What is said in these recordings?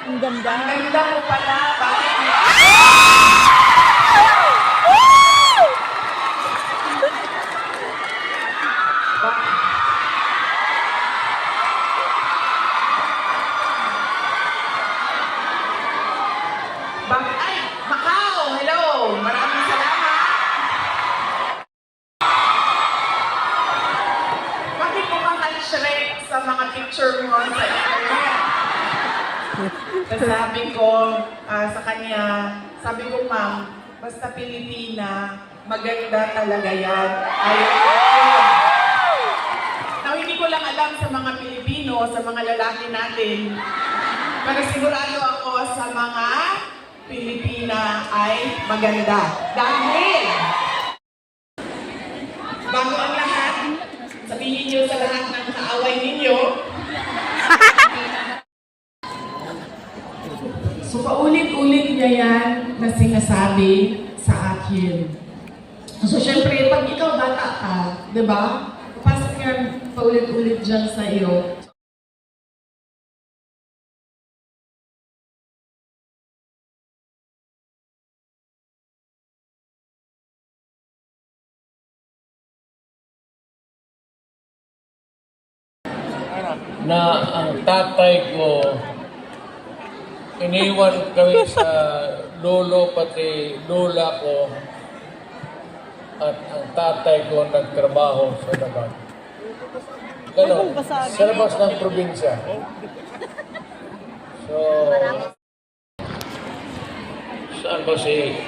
Ang ganda. Ang ganda mo pala. Bakit mo? Ay, Macau! Hello! Maraming salamat! Bakit mo kang Shrek sa mga picture mo sa internet? Sabi ko sa kanya, sabi ko, ma'am, basta Pilipina, maganda talaga yan. Ayun. Now, hindi ko lang alam sa mga Pilipino, sa mga lalaki natin, pero sigurado ako sa mga Pilipina ay maganda. Dahil, bago ang lahat, sabihin niyo sa lahat ng kaaway ninyo, so paulit-ulit niya yan na sinasabi sa akin. So syempre, pag ikaw bata ka, di ba? Pasok yan paulit-ulit dyan sa iyo. Na ang tatay ko, iniwan kami sa lolo pati lola ko at ang tatay ko nagtrabaho sa labas. Ganon, sa labas ng probinsya. So, saan ba si...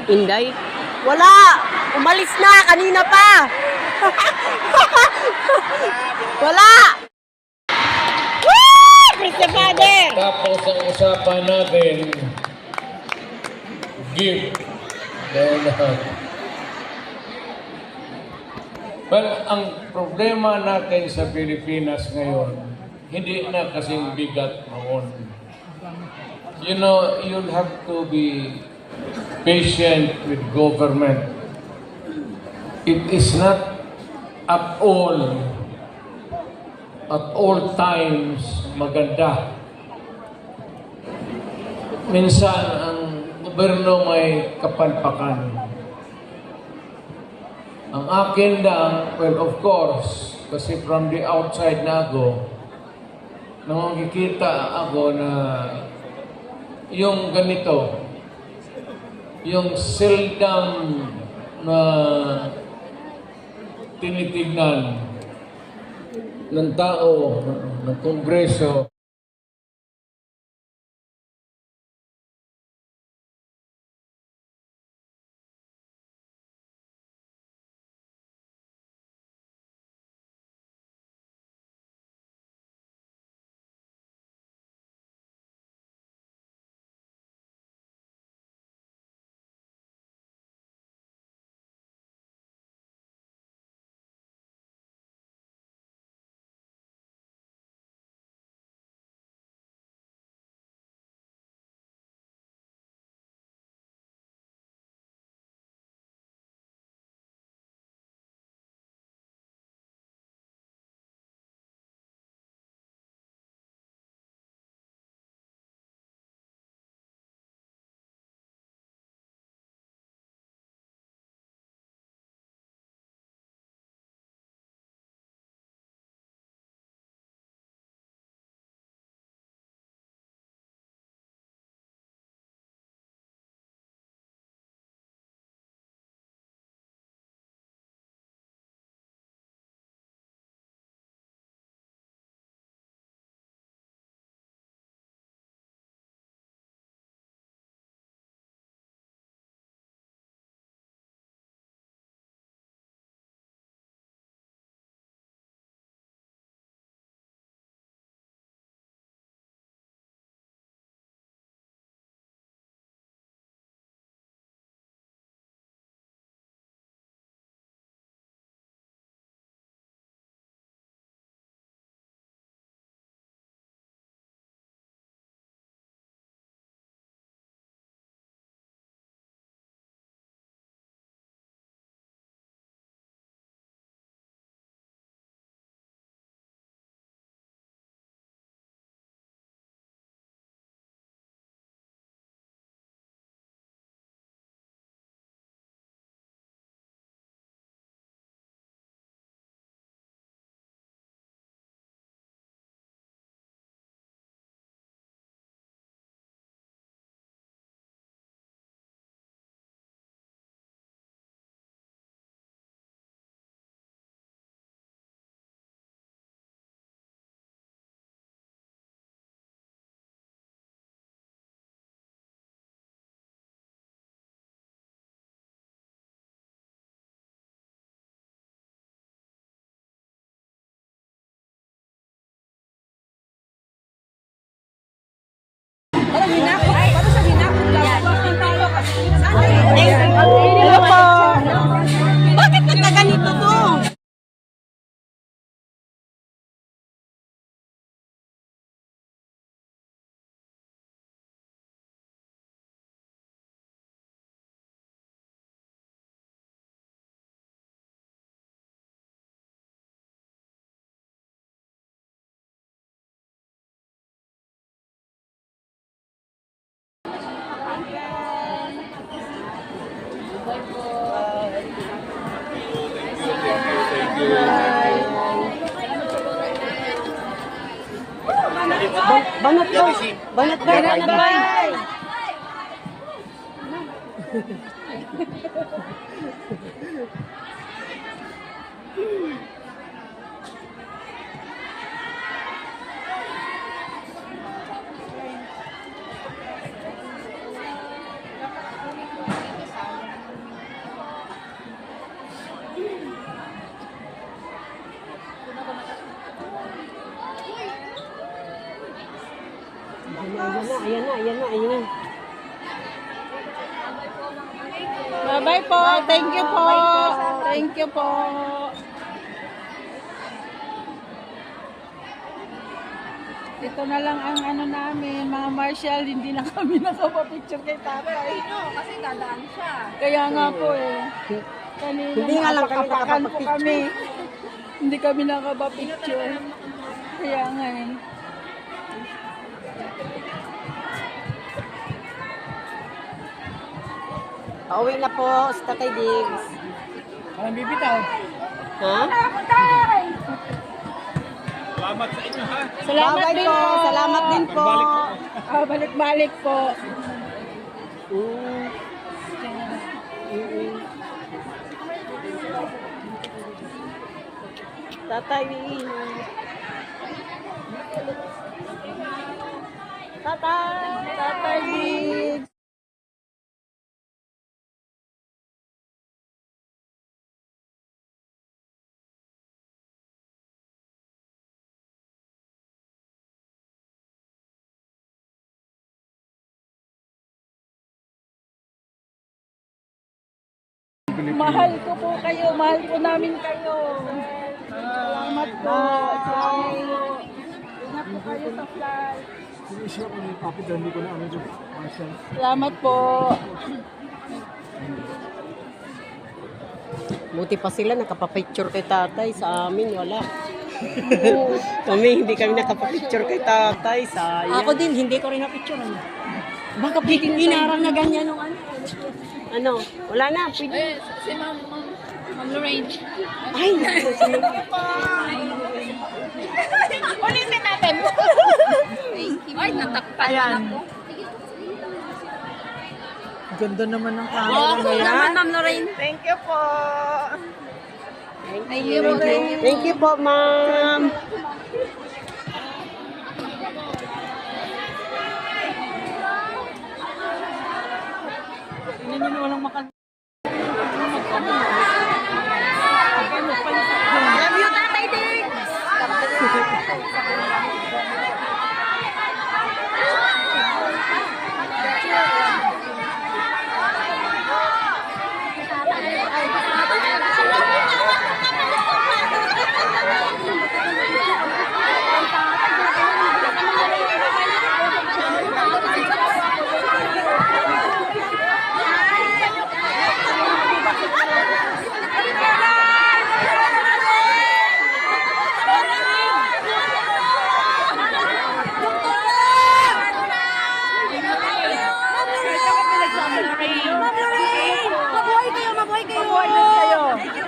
Inday? Wala! Umalis na! Kanina pa! Wala! Woo! Praise the Father! Tapos ang usapan natin, give. Then, well, ang problema natin sa Pilipinas ngayon, hindi na kasing bigat noon. You know, you'll have to be patient with government. It is not at all times maganda. Minsan, ang gobyerno may kapalpakan. Ang akin lang, well, of course, kasi from the outside na ako, nakikita ako na yung ganito, yung seldom na tinitignan ng tao, ng Kongreso, Banat ko. Banat ka. Banat ka. Ayan na. Bye-bye po. Thank you po. Thank you po. Ito na lang ang ano namin, mga Marshall, hindi na kami nakapapicture kay tatay. Kasi dadaan siya. Kaya nga po eh. Kanina Hindi nga lang kami nakapakapakan po nakapapicture. kami. Hindi kami nakapapicture. Kaya nga eh. Pauwi na po sa Tatay Diggs. Parang bibitaw. Ha? Salamat sa inyo, ha? Salamat Bye-bye din po. po. Salamat din po. Balik-balik po. Mm. Tatay. Tatay. Tatay Diggs. Mahal ko po kayo. Mahal po namin kayo. Salamat po. Salamat po. Ingat po kayo sa flight. Salamat po. Buti pa sila nakapapicture kay tatay. Sa amin, wala. Kami, hindi kami nakapapicture kay tatay. Sayang. Ako din, hindi ko rin na-picture. Baka pwede Inarang na ganyan nung ano. Ano? Wala na. Pwede. Eh, si Ma'am Lorraine. Ay, Ulitin natin. Thank you. Ay, natakpan na po. Ganda naman ng camera Oo, ako naman, Ma'am Lorraine. thank you po. Thank you, Lorraine. Thank you po, ma'am. Hindi nyo walang makan. Love you, Tatay Diggs.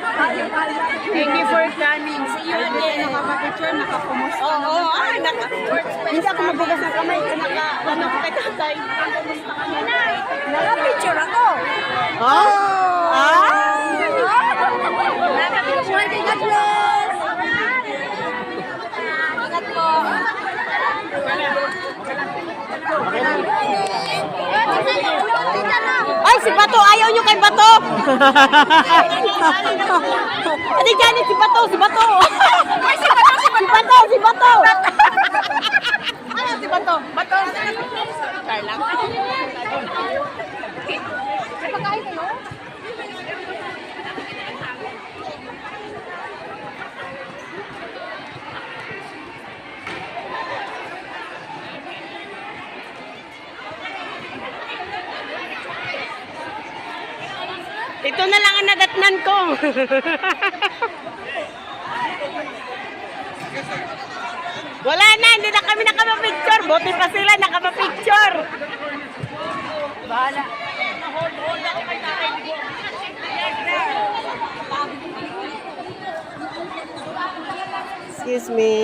Thank you for coming. See you again. Nakapapicture, nakapumusta. Oo, ay, hindi ako mabugas ng kamay. Ano ko kay tatay. Nakapicture ako. Oh! Ah? Nakapicture kay God bless. Ingat po. Ay, si Bato! Ayaw nyo kay Bato! Ate Janet, si Bato! Si Bato! Ay, si Bato! Si Bato! Si Bato! Ano si Bato? Bato? Carla? Ito na lang ang nadatnan ko. Wala na, hindi na kami nakapapicture. Buti pa sila nakapapicture. Bahala. Excuse me.